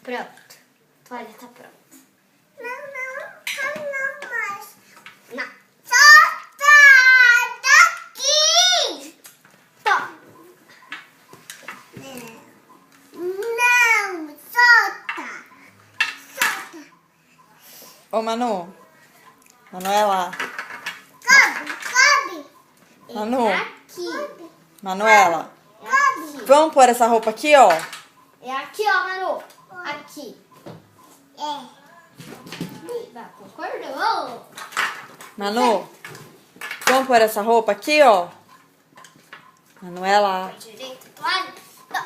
Pronto. A toalha tá pronta. Não mais. Não. Solta daqui! Toma. Não, solta. Solta. Ô, Manu. Manuela. Cabe. Manu. Aqui. Manuela. É aqui. Vamos pôr essa roupa aqui, ó. É aqui, ó, Manu. Aqui. É. Vai, concordou? Manu. Vamos pôr essa roupa aqui, ó. Manuela. Direito, toalha. Não.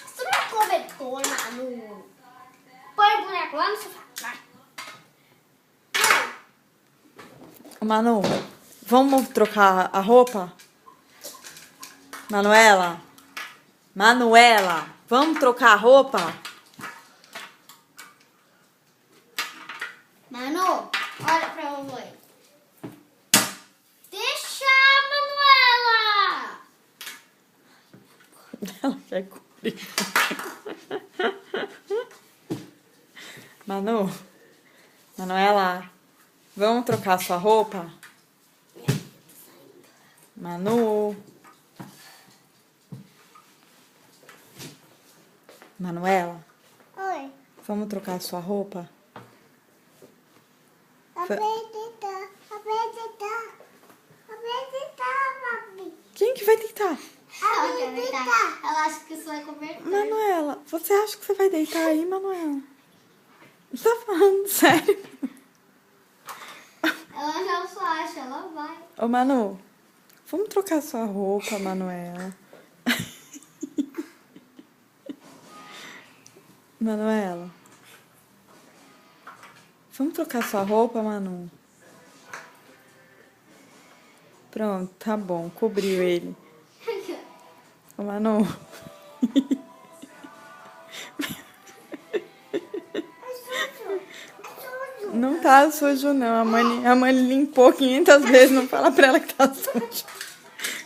Isso não é cobertor, Manu. Põe o boneco lá no sofá. Vai. Ô, Manu. Vamos trocar a roupa? Manuela. Manuela. Vamos trocar a roupa? Manu, olha pra mamãe. Deixa a Manuela. Ela quer cobrir. Manu. Manuela. Vamos trocar a sua roupa? Manu. Manuela. Oi. Vamos trocar a sua roupa? Acreditar, papi. Quem que vai deitar? Ela quer deitar. Ela acha que isso vai cobertor. Manuela, você acha que você vai deitar aí, Manuela? Você tá falando sério? Ela não só acha, ela vai. Ô, Manu, vamos trocar sua roupa, Manuela. Manuela. Vamos trocar sua roupa, Manu? Pronto, tá bom, cobriu ele. Ô, Manu. Não tá sujo, não. A mãe limpou 500 vezes, não fala pra ela que tá sujo.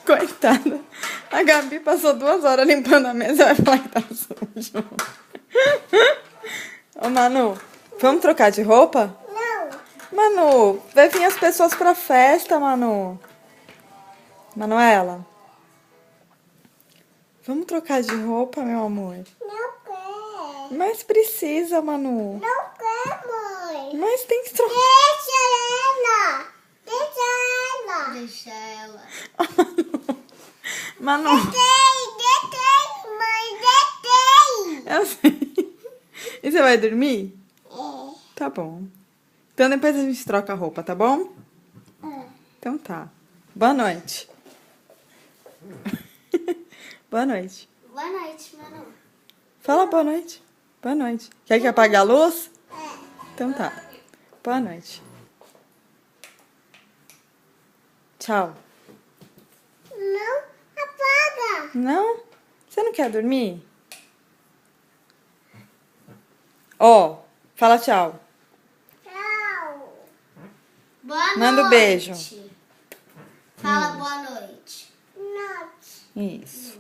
Coitada. A Gabi passou 2 horas limpando a mesa e vai falar que tá sujo. Ô, Manu, vamos trocar de roupa? Não. Manu, vai vir as pessoas pra festa, Manu. Manuela. Vamos trocar de roupa, meu amor? Não quer. Mas precisa, Manu. Não quer, mãe. Mas tem que trocar. Deixa ela. Deixa ela. Deixa ela. Manu. Detém, mãe, detém. Eu sei. E você vai dormir? É. Tá bom. Então depois a gente troca a roupa, tá bom? Então tá. Boa noite. Boa noite. Boa noite, Manu. Fala boa noite. Boa noite. Quer que apague a luz? É. Então tá. Boa noite. Tchau. Não apaga. Não? Você não quer dormir? Ó, fala tchau. Tchau. Boa noite. Manda um beijo. Fala boa noite. Noite. Isso.